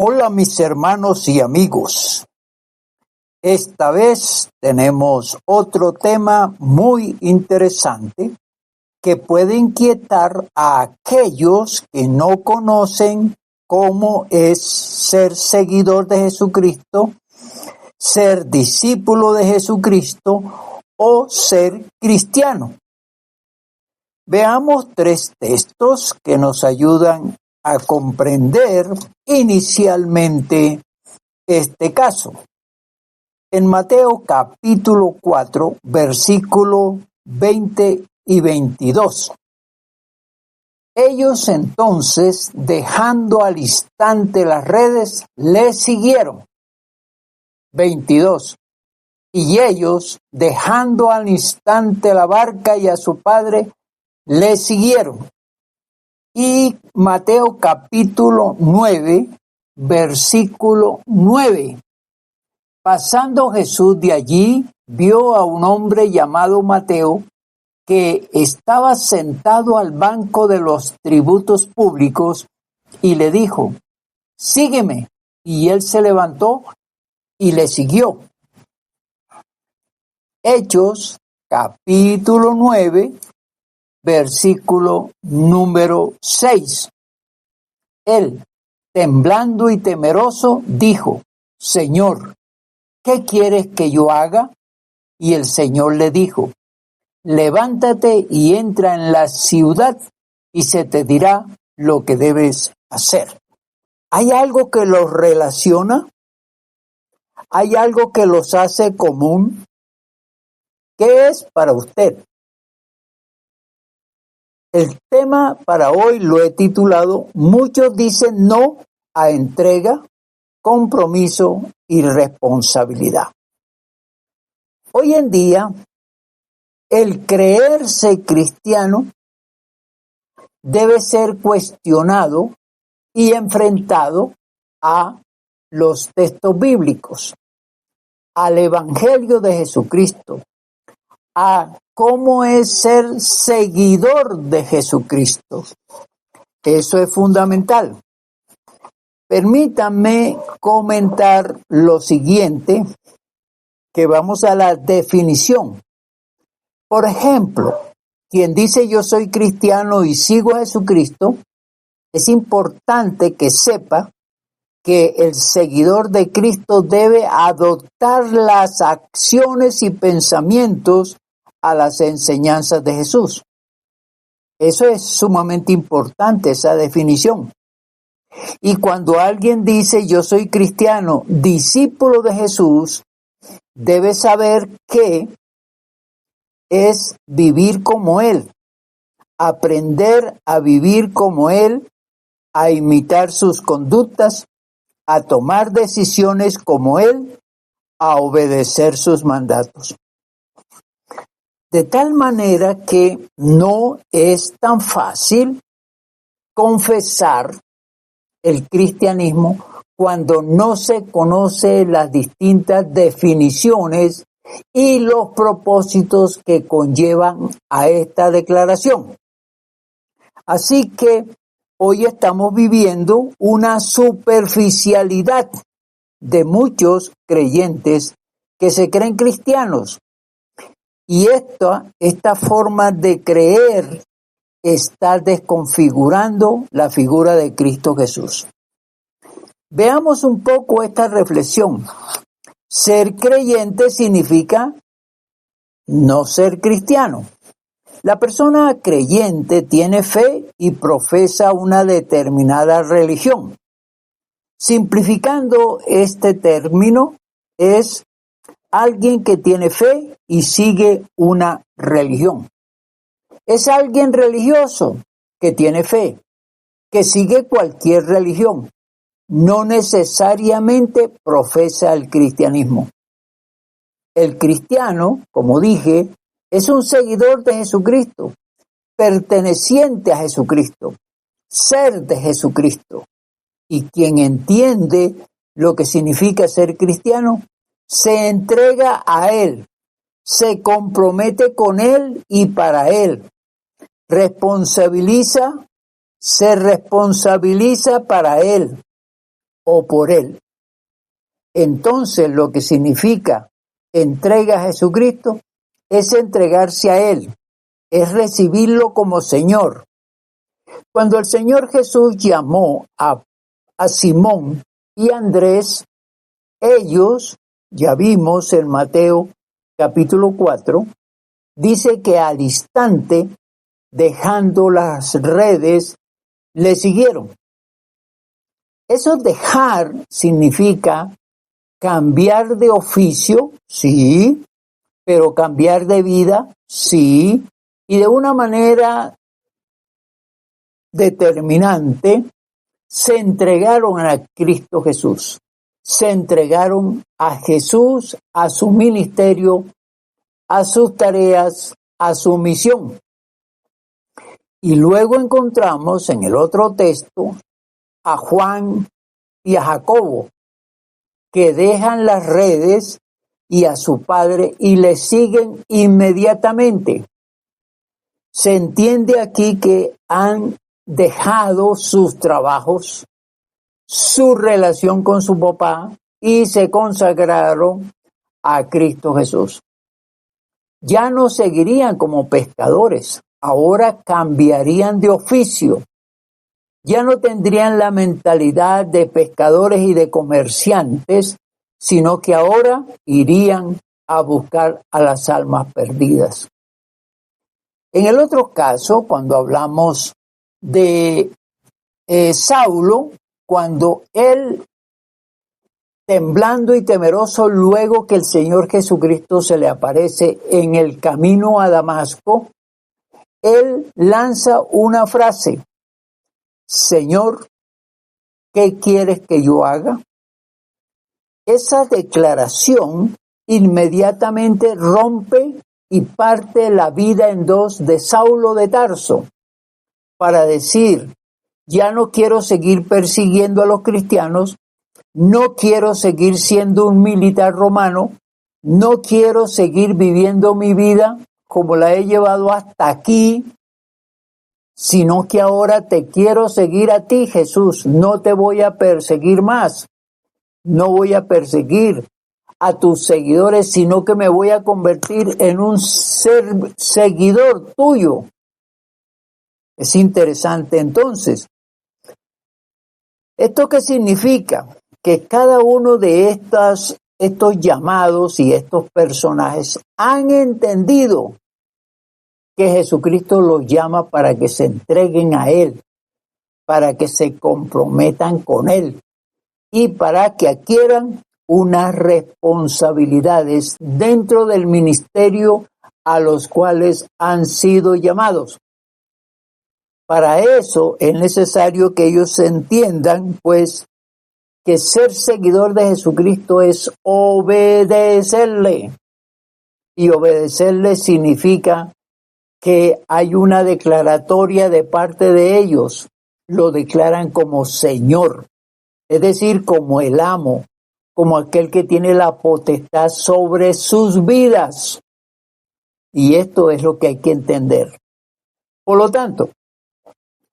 Hola mis hermanos y amigos. Esta vez tenemos otro tema muy interesante que puede inquietar a aquellos que no conocen cómo es ser seguidor de Jesucristo, ser discípulo de Jesucristo o ser cristiano. Veamos tres textos que nos ayudan a comprender inicialmente este caso. En Mateo capítulo 4, versículo 20 y 22. Ellos entonces, dejando al instante las redes, le siguieron. 22. Y ellos, dejando al instante la barca y a su padre, le siguieron. Y Mateo capítulo 9, versículo 9. Pasando Jesús de allí, vio a un hombre llamado Mateo, que estaba sentado al banco de los tributos públicos, y le dijo: sígueme. Y él se levantó y le siguió. Hechos capítulo 9, versículo número 6. Él, temblando y temeroso, dijo: Señor, ¿qué quieres que yo haga? Y el Señor le dijo: levántate y entra en la ciudad, y se te dirá lo que debes hacer. ¿Hay algo que los relaciona? ¿Hay algo que los hace común? ¿Qué es para usted? El tema para hoy lo he titulado: muchos dicen no a entrega, compromiso y responsabilidad. Hoy en día, el creerse cristiano debe ser cuestionado y enfrentado a los textos bíblicos, al Evangelio de Jesucristo, a cómo es ser seguidor de Jesucristo. Eso es fundamental. Permítanme comentar lo siguiente, que vamos a la definición. Por ejemplo, quien dice yo soy cristiano y sigo a Jesucristo, es importante que sepa que el seguidor de Cristo debe adoptar las acciones y pensamientos a las enseñanzas de Jesús. Eso es sumamente importante, esa definición. Y cuando alguien dice yo soy cristiano, discípulo de Jesús, debe saber que es vivir como Él, aprender a vivir como Él, a imitar sus conductas, a tomar decisiones como Él, a obedecer sus mandatos. De tal manera que no es tan fácil confesar el cristianismo cuando no se conoce las distintas definiciones y los propósitos que conllevan a esta declaración. Así que hoy estamos viviendo una superficialidad de muchos creyentes que se creen cristianos. Y esta forma de creer está desconfigurando la figura de Cristo Jesús. Veamos un poco esta reflexión. Ser creyente significa no ser cristiano. La persona creyente tiene fe y profesa una determinada religión. Simplificando este término, es alguien que tiene fe y sigue una religión. Es alguien religioso que tiene fe, que sigue cualquier religión. No necesariamente profesa el cristianismo. El cristiano, como dije, es un seguidor de Jesucristo, perteneciente a Jesucristo, ser de Jesucristo. Y quien entiende lo que significa ser cristiano, se entrega a Él, se compromete con Él y para Él, se responsabiliza para Él, o por Él. Entonces, lo que significa entrega a Jesucristo es entregarse a Él, es recibirlo como Señor. Cuando el Señor Jesús llamó a Simón y Andrés, ellos, ya vimos en Mateo capítulo 4, dice que al instante, dejando las redes, le siguieron. Eso dejar significa cambiar de oficio, sí, pero cambiar de vida, sí, y de una manera determinante se entregaron a Cristo Jesús. Se entregaron a Jesús, a su ministerio, a sus tareas, a su misión. Y luego encontramos en el otro texto a Juan y a Jacobo, que dejan las redes y a su padre y le siguen inmediatamente. Se entiende aquí que han dejado sus trabajos, su relación con su papá y se consagraron a Cristo Jesús. Ya no seguirían como pescadores, ahora cambiarían de oficio. Ya no tendrían la mentalidad de pescadores y de comerciantes, sino que ahora irían a buscar a las almas perdidas. En el otro caso, cuando hablamos de Saulo, cuando él, temblando y temeroso, luego que el Señor Jesucristo se le aparece en el camino a Damasco, él lanza una frase: Señor, ¿qué quieres que yo haga? Esa declaración inmediatamente rompe y parte la vida en dos de Saulo de Tarso, para decir: ya no quiero seguir persiguiendo a los cristianos, no quiero seguir siendo un militar romano, no quiero seguir viviendo mi vida como la he llevado hasta aquí, sino que ahora te quiero seguir a ti, Jesús. No te voy a perseguir más, no voy a perseguir a tus seguidores, sino que me voy a convertir en un seguidor tuyo. Es interesante entonces. ¿Esto qué significa? Que cada uno de estos llamados y estos personajes han entendido que Jesucristo los llama para que se entreguen a Él, para que se comprometan con Él y para que adquieran unas responsabilidades dentro del ministerio a los cuales han sido llamados. Para eso es necesario que ellos entiendan, pues, que ser seguidor de Jesucristo es obedecerle. Y obedecerle significa que hay una declaratoria de parte de ellos. Lo declaran como Señor, es decir, como el amo, como aquel que tiene la potestad sobre sus vidas. Y esto es lo que hay que entender. Por lo tanto,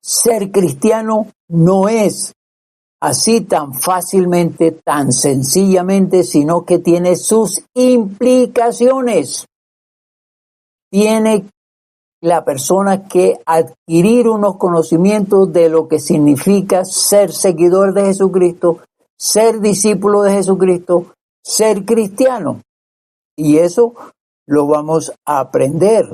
ser cristiano no es así tan fácilmente, tan sencillamente, sino que tiene sus implicaciones. Tiene la persona que adquirir unos conocimientos de lo que significa ser seguidor de Jesucristo, ser discípulo de Jesucristo, ser cristiano. Y eso lo vamos a aprender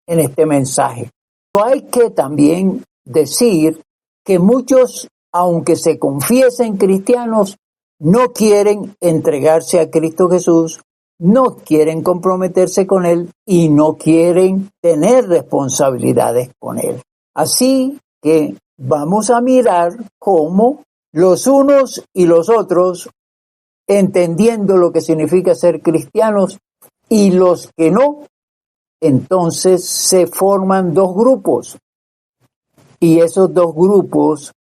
en este mensaje. Pero hay que también decir que muchos, aunque se confiesen cristianos, no quieren entregarse a Cristo Jesús, no quieren comprometerse con Él y no quieren tener responsabilidades con Él. Así que vamos a mirar cómo los unos y los otros, entendiendo lo que significa ser cristianos, y los que no, entonces se forman dos grupos. Y esos dos grupos,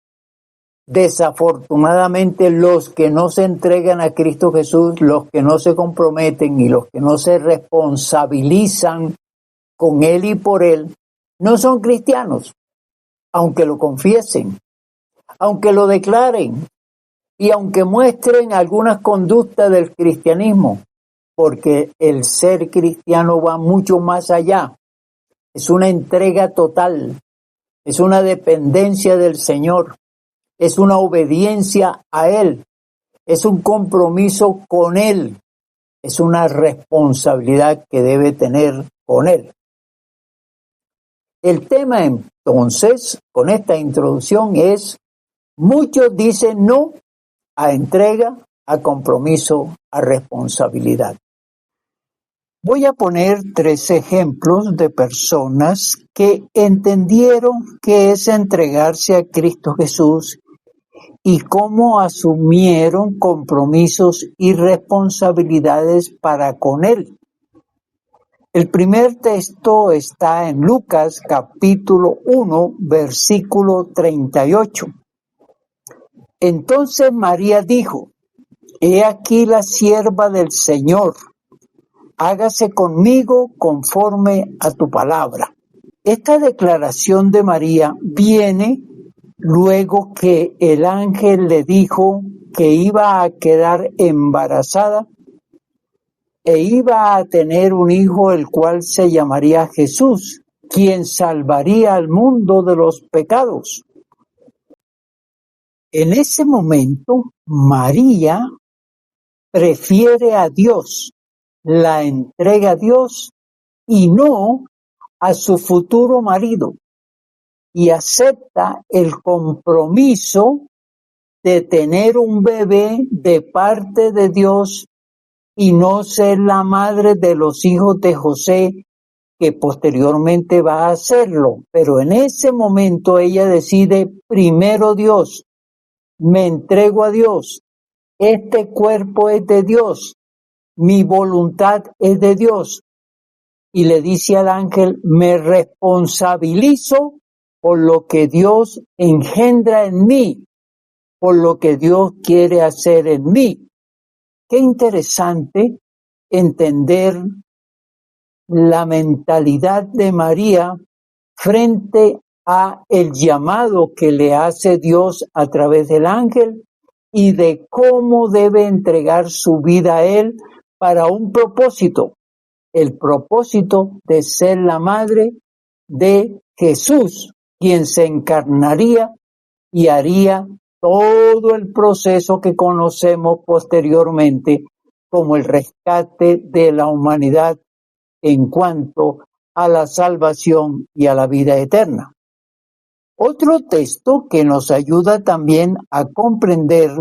desafortunadamente, los que no se entregan a Cristo Jesús, los que no se comprometen y los que no se responsabilizan con Él y por Él, no son cristianos, aunque lo confiesen, aunque lo declaren, y aunque muestren algunas conductas del cristianismo, porque el ser cristiano va mucho más allá, es una entrega total, es una dependencia del Señor, es una obediencia a Él, es un compromiso con Él, es una responsabilidad que debe tener con Él. El tema entonces, con esta introducción, es: muchos dicen no a entrega, a compromiso, a responsabilidad. Voy a poner 3 ejemplos de personas que entendieron qué es entregarse a Cristo Jesús y cómo asumieron compromisos y responsabilidades para con Él. El primer texto está en Lucas capítulo 1, versículo 38. Entonces María dijo: He aquí la sierva del Señor, hágase conmigo conforme a tu palabra. Esta declaración de María viene luego que el ángel le dijo que iba a quedar embarazada e iba a tener un hijo, el cual se llamaría Jesús, quien salvaría al mundo de los pecados. En ese momento, María prefiere a Dios, la entrega a Dios y no a su futuro marido, y acepta el compromiso de tener un bebé de parte de Dios y no ser la madre de los hijos de José, que posteriormente va a hacerlo. Pero en ese momento ella decide: primero Dios, me entrego a Dios, este cuerpo es de Dios, mi voluntad es de Dios. Y le dice al ángel: me responsabilizo por lo que Dios engendra en mí, por lo que Dios quiere hacer en mí. Qué interesante entender la mentalidad de María frente a el llamado que le hace Dios a través del ángel y de cómo debe entregar su vida a Él para un propósito, el propósito de ser la madre de Jesús, quien se encarnaría y haría todo el proceso que conocemos posteriormente como el rescate de la humanidad en cuanto a la salvación y a la vida eterna. Otro texto que nos ayuda también a comprender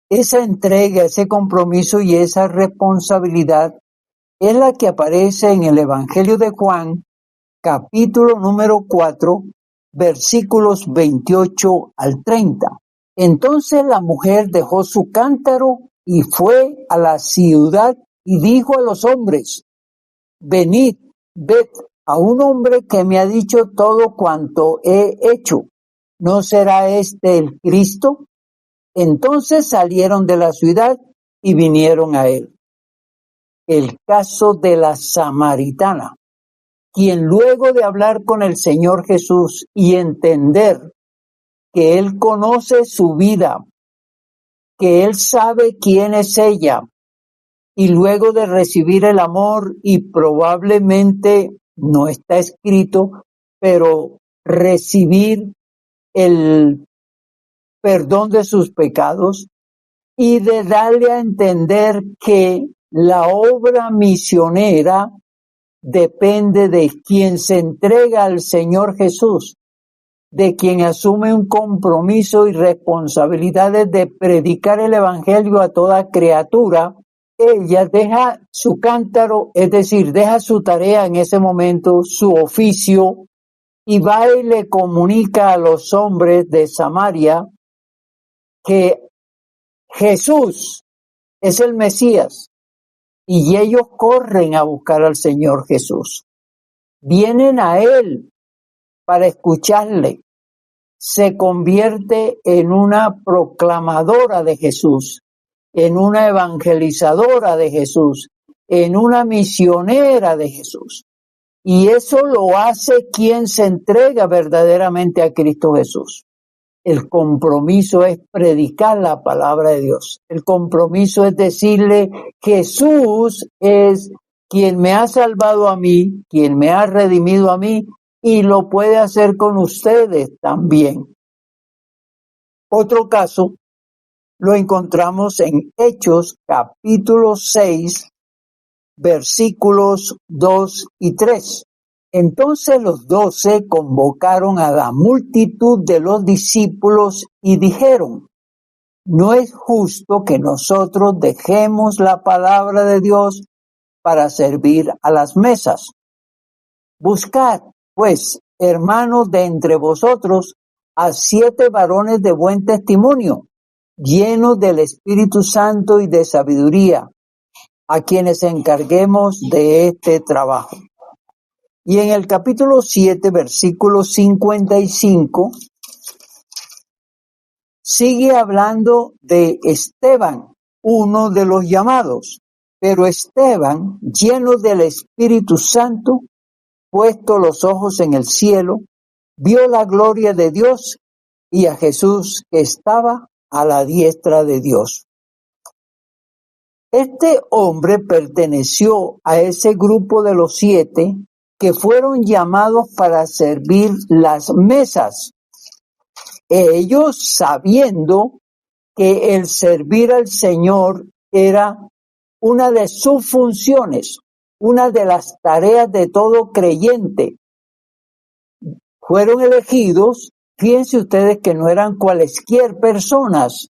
esa entrega, ese compromiso y esa responsabilidad es la que aparece en el Evangelio de Juan, capítulo número 4, versículos 28 al 30. Entonces la mujer dejó su cántaro y fue a la ciudad y dijo a los hombres: venid, ved a un hombre que me ha dicho todo cuanto he hecho. ¿No será este el Cristo? Entonces salieron de la ciudad y vinieron a él. El caso de la samaritana, quien luego de hablar con el Señor Jesús y entender que Él conoce su vida, que Él sabe quién es ella, y luego de recibir el amor y probablemente, no está escrito, pero recibir el perdón de sus pecados y de darle a entender que la obra misionera depende de quien se entrega al Señor Jesús, de quien asume un compromiso y responsabilidades de predicar el evangelio a toda criatura. Ella deja su cántaro, es decir, deja su tarea en ese momento, su oficio, y va y le comunica a los hombres de Samaria que Jesús es el Mesías, y ellos corren a buscar al Señor Jesús. Vienen a Él para escucharle. Se convierte en una proclamadora de Jesús, en una evangelizadora de Jesús, en una misionera de Jesús. Y eso lo hace quien se entrega verdaderamente a Cristo Jesús. El compromiso es predicar la palabra de Dios. El compromiso es decirle, Jesús es quien me ha salvado a mí, quien me ha redimido a mí, y lo puede hacer con ustedes también. Otro caso lo encontramos en Hechos capítulo 6, versículos 2 y 3. Entonces los 12 convocaron a la multitud de los discípulos y dijeron, no es justo que nosotros dejemos la palabra de Dios para servir a las mesas. Buscad, pues, hermanos de entre vosotros, a 7 varones de buen testimonio, llenos del Espíritu Santo y de sabiduría, a quienes encarguemos de este trabajo. Y en el capítulo 7, versículo 55, sigue hablando de Esteban, uno de los llamados. Pero Esteban, lleno del Espíritu Santo, puesto los ojos en el cielo, vio la gloria de Dios y a Jesús que estaba a la diestra de Dios. Este hombre perteneció a ese grupo de los 7 que fueron llamados para servir las mesas. Ellos sabiendo que el servir al Señor era una de sus funciones, una de las tareas de todo creyente. Fueron elegidos, fíjense ustedes que no eran cualesquier personas,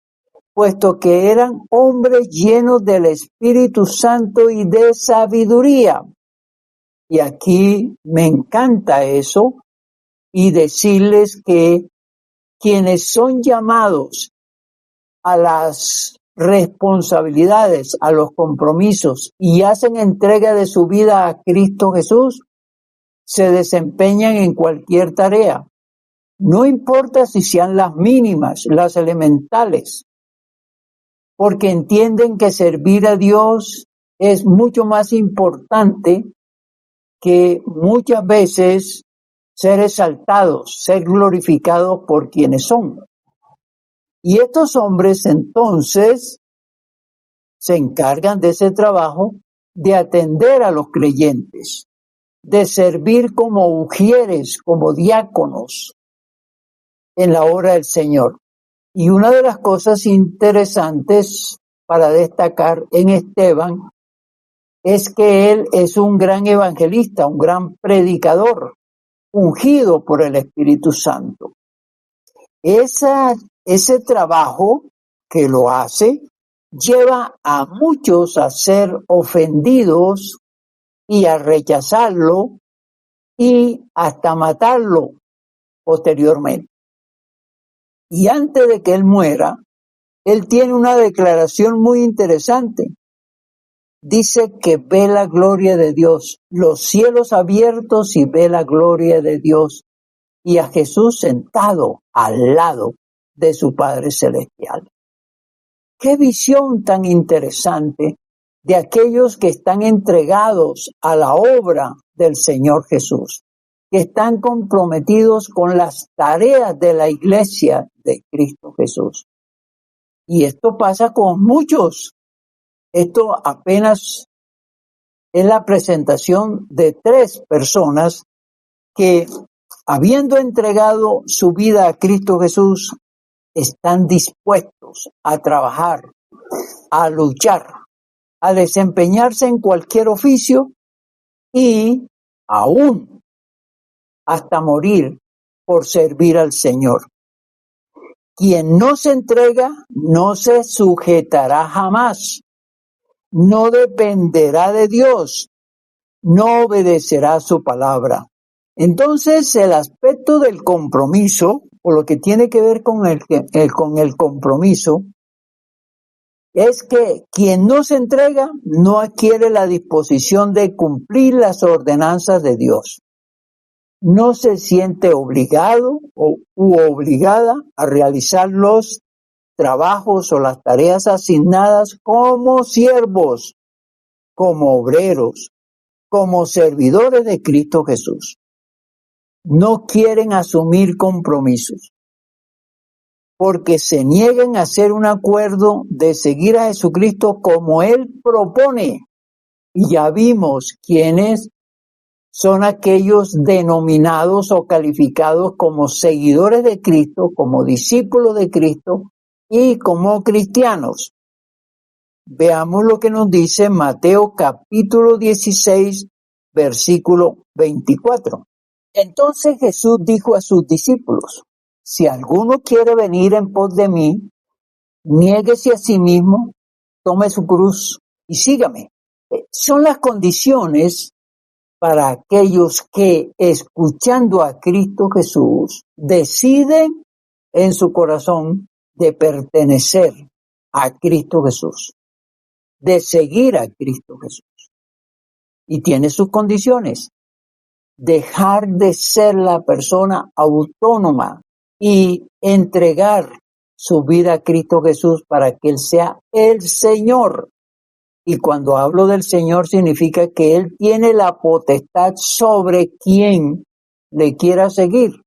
puesto que eran hombres llenos del Espíritu Santo y de sabiduría. Y aquí me encanta eso y decirles que quienes son llamados a las responsabilidades, a los compromisos y hacen entrega de su vida a Cristo Jesús, se desempeñan en cualquier tarea. No importa si sean las mínimas, las elementales, porque entienden que servir a Dios es mucho más importante que muchas veces ser exaltados, ser glorificados por quienes son. Y estos hombres entonces se encargan de ese trabajo de atender a los creyentes, de servir como ujieres, como diáconos en la obra del Señor. Y una de las cosas interesantes para destacar en Esteban es que él es un gran evangelista, un gran predicador, ungido por el Espíritu Santo. Ese trabajo que lo hace lleva a muchos a ser ofendidos y a rechazarlo y hasta matarlo posteriormente. Y antes de que él muera, él tiene una declaración muy interesante. Dice que ve la gloria de Dios, los cielos abiertos y ve la gloria de Dios y a Jesús sentado al lado de su Padre Celestial. ¡Qué visión tan interesante de aquellos que están entregados a la obra del Señor Jesús, que están comprometidos con las tareas de la iglesia de Cristo Jesús! Y esto pasa con muchos. Esto apenas es la presentación de 3 personas que, habiendo entregado su vida a Cristo Jesús, están dispuestos a trabajar, a luchar, a desempeñarse en cualquier oficio y aún hasta morir por servir al Señor. Quien no se entrega no se sujetará jamás, no dependerá de Dios, no obedecerá su palabra. Entonces, el aspecto del compromiso, o lo que tiene que ver con el compromiso, es que quien no se entrega no adquiere la disposición de cumplir las ordenanzas de Dios. No se siente obligado u obligada a realizar los trabajos o las tareas asignadas como siervos, como obreros, como servidores de Cristo Jesús. No quieren asumir compromisos. porque se niegan a hacer un acuerdo de seguir a Jesucristo como Él propone. Y ya vimos quiénes son aquellos denominados o calificados como seguidores de Cristo, como discípulos de Cristo y como cristianos. Veamos lo que nos dice Mateo capítulo 16, versículo 24. Entonces Jesús dijo a sus discípulos: si alguno quiere venir en pos de mí, niéguese a sí mismo, tome su cruz y sígame. Son las condiciones para aquellos que, escuchando a Cristo Jesús, deciden en su corazón de pertenecer a Cristo Jesús, de seguir a Cristo Jesús. Y tiene sus condiciones. Dejar de ser la persona autónoma y entregar su vida a Cristo Jesús para que Él sea el Señor. Y cuando hablo del Señor significa que Él tiene la potestad sobre quien le quiera seguir.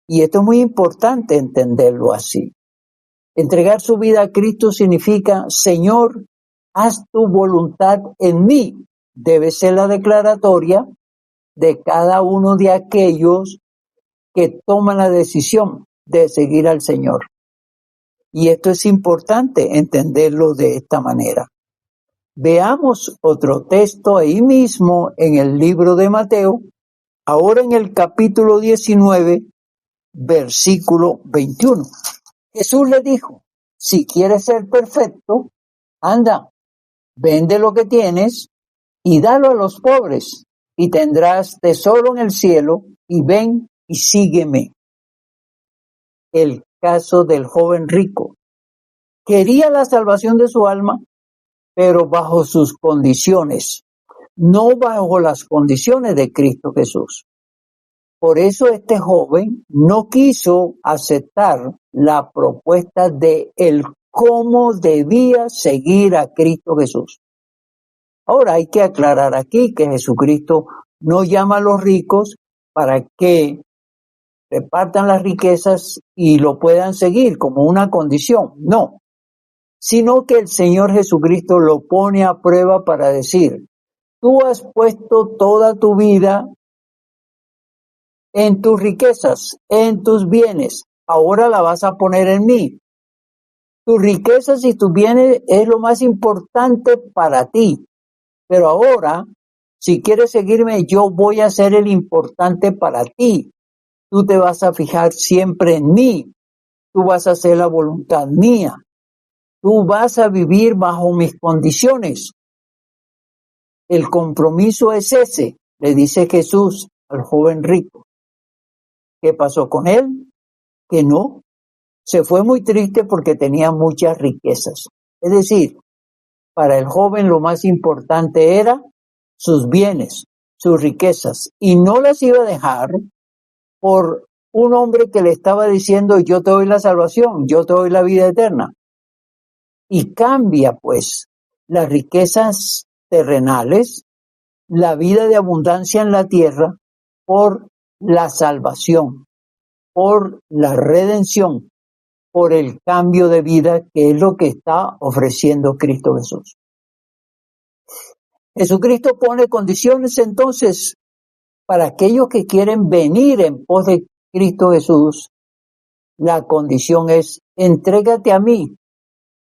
Y esto es muy importante entenderlo así. Entregar su vida a Cristo significa: Señor, haz tu voluntad en mí. Debe ser la declaratoria de cada uno de aquellos que toman la decisión de seguir al Señor. Y esto es importante entenderlo de esta manera. Veamos otro texto ahí mismo en el libro de Mateo, ahora en el capítulo 19, versículo 21. Jesús le dijo: si quieres ser perfecto, anda, vende lo que tienes y dalo a los pobres, y tendrás tesoro en el cielo, y ven y sígueme. El caso del joven rico. Quería la salvación de su alma, pero bajo sus condiciones, no bajo las condiciones de Cristo Jesús. Por eso este joven no quiso aceptar la propuesta de el cómo debía seguir a Cristo Jesús. Ahora hay que aclarar aquí que Jesucristo no llama a los ricos para que repartan las riquezas y lo puedan seguir como una condición, no, sino que el Señor Jesucristo lo pone a prueba para decir: tú has puesto toda tu vida en tus riquezas, en tus bienes, ahora la vas a poner en mí. Tus riquezas y tus bienes es lo más importante para ti, pero ahora, si quieres seguirme, yo voy a ser el importante para ti. Tú te vas a fijar siempre en mí, tú vas a hacer la voluntad mía, tú vas a vivir bajo mis condiciones. El compromiso es ese, le dice Jesús al joven rico. ¿Qué pasó con él? Que no, se fue muy triste porque tenía muchas riquezas. Es decir, para el joven lo más importante era sus bienes, sus riquezas, y no las iba a dejar por un hombre que le estaba diciendo: yo te doy la salvación, yo te doy la vida eterna. Y cambia pues las riquezas terrenales, la vida de abundancia en la tierra, por la salvación, por la redención, por el cambio de vida, que es lo que está ofreciendo Cristo Jesús. Jesucristo pone condiciones entonces para aquellos que quieren venir en pos de Cristo Jesús. La condición es: entrégate a mí,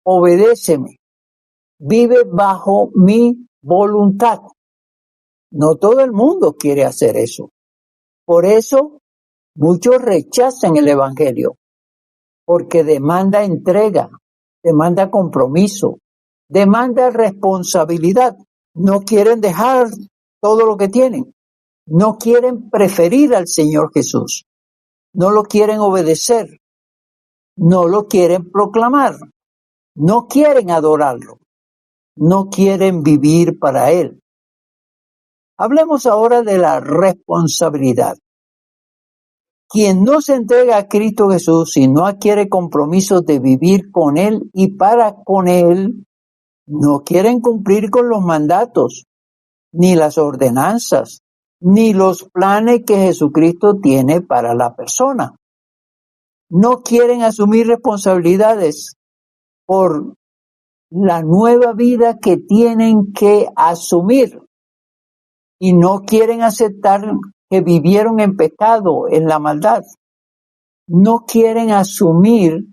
obedéceme, vive bajo mi voluntad. No todo el mundo quiere hacer eso. Por eso muchos rechazan el Evangelio, porque demanda entrega, demanda compromiso, demanda responsabilidad. No quieren dejar todo lo que tienen. No quieren preferir al Señor Jesús. No lo quieren obedecer. No lo quieren proclamar. No quieren adorarlo. No quieren vivir para Él. Hablemos ahora de la responsabilidad. Quien no se entrega a Cristo Jesús y no adquiere compromisos de vivir con Él y para con Él, no quieren cumplir con los mandatos, ni las ordenanzas, ni los planes que Jesucristo tiene para la persona. no quieren asumir responsabilidades por la nueva vida que tienen que asumir y no quieren aceptar que vivieron en pecado, en la maldad. No quieren asumir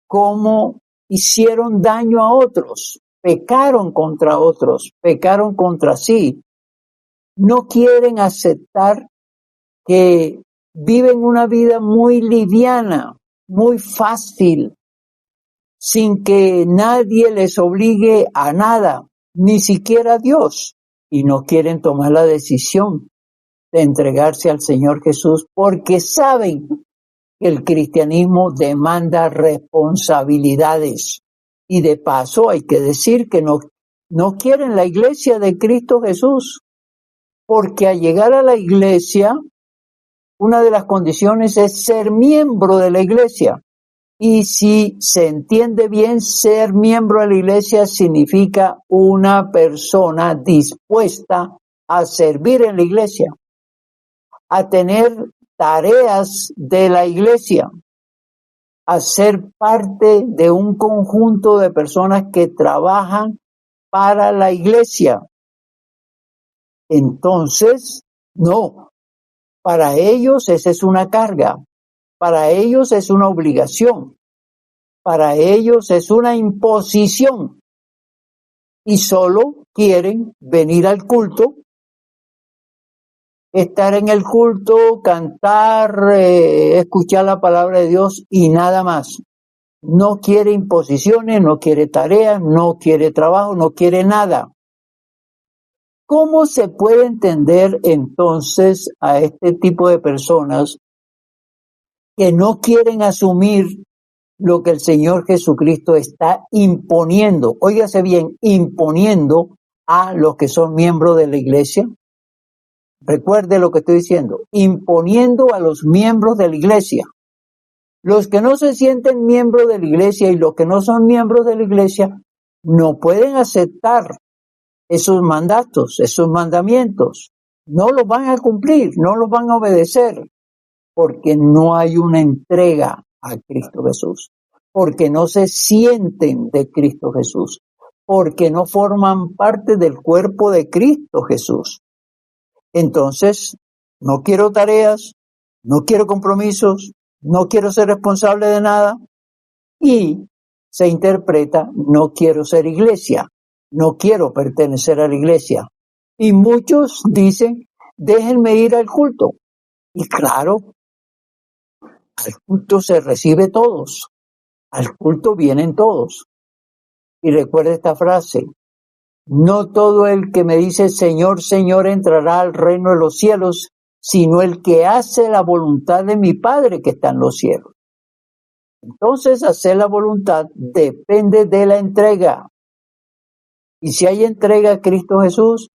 cómo hicieron daño a otros, pecaron contra otros, pecaron contra sí. No quieren aceptar que viven una vida muy liviana, muy fácil, sin que nadie les obligue a nada, ni siquiera a Dios, y no quieren tomar la decisión de entregarse al Señor Jesús porque saben que el cristianismo demanda responsabilidades. Y de paso hay que decir que no quieren la iglesia de Cristo Jesús, porque al llegar a la iglesia, una de las condiciones es ser miembro de la iglesia. Y si se entiende bien, ser miembro de la iglesia significa una persona dispuesta a servir en la iglesia, a tener tareas de la iglesia, a ser parte de un conjunto de personas que trabajan para la iglesia. Entonces, no, para ellos esa es una carga, para ellos es una obligación, para ellos es una imposición y solo quieren venir al culto, estar en el culto, cantar, escuchar la palabra de Dios y nada más. No quiere imposiciones, no quiere tareas, no quiere trabajo, no quiere nada. ¿Cómo se puede entender entonces a este tipo de personas que no quieren asumir lo que el Señor Jesucristo está imponiendo? Óigase bien, imponiendo a los que son miembros de la iglesia. Recuerde lo que estoy diciendo, imponiendo a los miembros de la iglesia. Los que no se sienten miembros de la iglesia y los que no son miembros de la iglesia no pueden aceptar esos mandatos, esos mandamientos. No los van a cumplir, no los van a obedecer, porque no hay una entrega a Cristo Jesús, porque no se sienten de Cristo Jesús, porque no forman parte del cuerpo de Cristo Jesús. Entonces, no quiero tareas, no quiero compromisos, no quiero ser responsable de nada y se interpreta, no quiero ser iglesia, no quiero pertenecer a la iglesia. Y muchos dicen, déjenme ir al culto. Y claro, al culto se recibe todos, al culto vienen todos. Y recuerda esta frase, no todo el que me dice Señor, Señor entrará al reino de los cielos, sino el que hace la voluntad de mi Padre que está en los cielos. Entonces, hacer la voluntad depende de la entrega. Y si hay entrega a Cristo Jesús,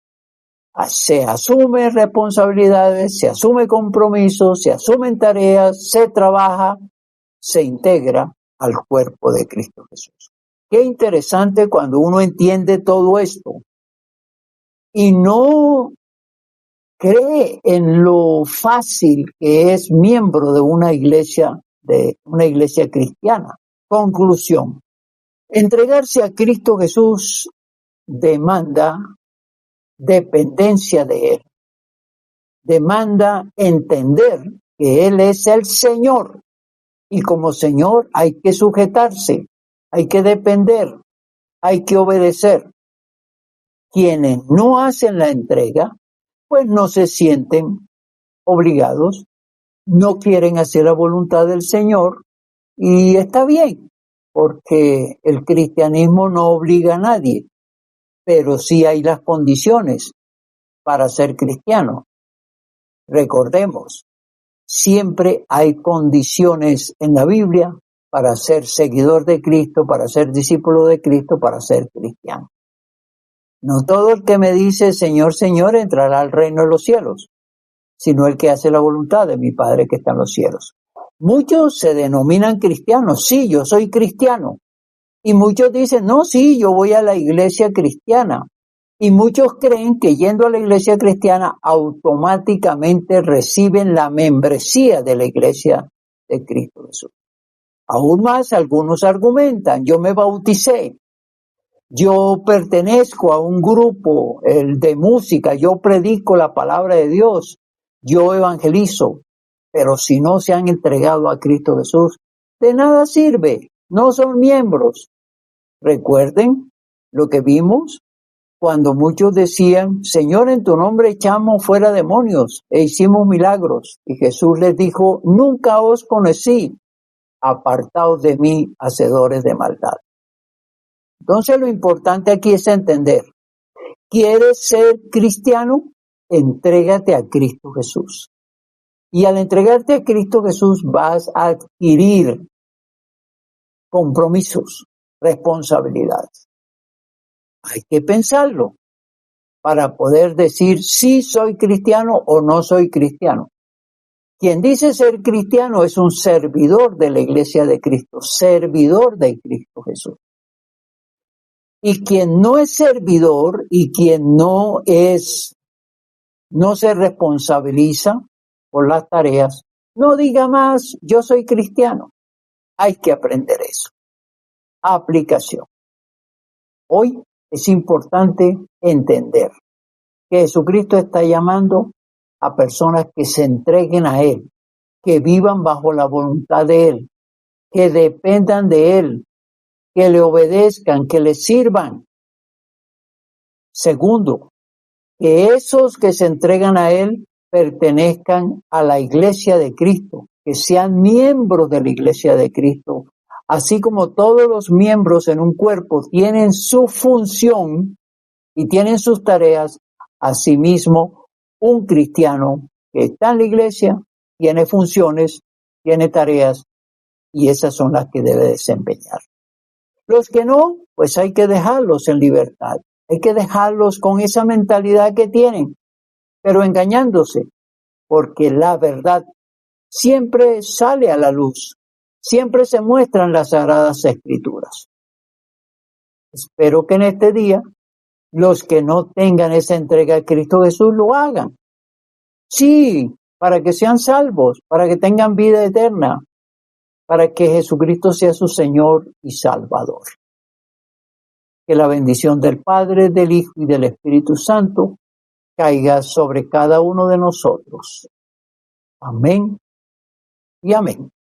se asumen responsabilidades, se asume compromisos, se asumen tareas, se trabaja, se integra al cuerpo de Cristo Jesús. Qué interesante cuando uno entiende todo esto y no cree en lo fácil que es miembro de una iglesia cristiana. Conclusión. Entregarse a Cristo Jesús demanda dependencia de Él. Demanda entender que Él es el Señor y como Señor hay que sujetarse, hay que depender, hay que obedecer. Quienes no hacen la entrega, pues no se sienten obligados, no quieren hacer la voluntad del Señor y está bien, porque el cristianismo no obliga a nadie, pero sí hay las condiciones para ser cristiano. Recordemos, siempre hay condiciones en la Biblia para ser seguidor de Cristo, para ser discípulo de Cristo, para ser cristiano. No todo el que me dice Señor, Señor entrará al reino de los cielos, sino el que hace la voluntad de mi Padre que está en los cielos. Muchos se denominan cristianos, sí, yo soy cristiano. Y muchos dicen, no, sí, yo voy a la iglesia cristiana. Y muchos creen que yendo a la iglesia cristiana automáticamente reciben la membresía de la iglesia de Cristo Jesús. Aún más, algunos argumentan, yo me bauticé, yo pertenezco a un grupo, el de música, yo predico la palabra de Dios, yo evangelizo, pero si no se han entregado a Cristo Jesús, de nada sirve, no son miembros. Recuerden lo que vimos cuando muchos decían, Señor, en tu nombre echamos fuera demonios e hicimos milagros. Y Jesús les dijo, nunca os conocí, apartaos de mí, hacedores de maldad. Entonces lo importante aquí es entender, ¿quieres ser cristiano? Entrégate a Cristo Jesús. Y al entregarte a Cristo Jesús vas a adquirir compromisos, responsabilidades. Hay que pensarlo para poder decir si soy cristiano o no soy cristiano. Quien dice ser cristiano es un servidor de la Iglesia de Cristo, servidor de Cristo Jesús. Y quien no es servidor y quien no se responsabiliza por las tareas, no diga más, yo soy cristiano. Hay que aprender eso. Aplicación. Hoy es importante entender que Jesucristo está llamando a personas que se entreguen a Él, que vivan bajo la voluntad de Él, que dependan de Él, que le obedezcan, que le sirvan. Segundo, que esos que se entregan a Él pertenezcan a la Iglesia de Cristo, que sean miembros de la Iglesia de Cristo, así como todos los miembros en un cuerpo tienen su función y tienen sus tareas, asimismo un cristiano que está en la iglesia tiene funciones, tiene tareas y esas son las que debe desempeñar. Los que no, pues hay que dejarlos en libertad, hay que dejarlos con esa mentalidad que tienen, pero engañándose, porque la verdad siempre sale a la luz, siempre se muestran las Sagradas Escrituras. Espero que en este día los que no tengan esa entrega a Cristo Jesús lo hagan. Sí, para que sean salvos, para que tengan vida eterna, para que Jesucristo sea su Señor y Salvador. Que la bendición del Padre, del Hijo y del Espíritu Santo caiga sobre cada uno de nosotros. Amén y amén.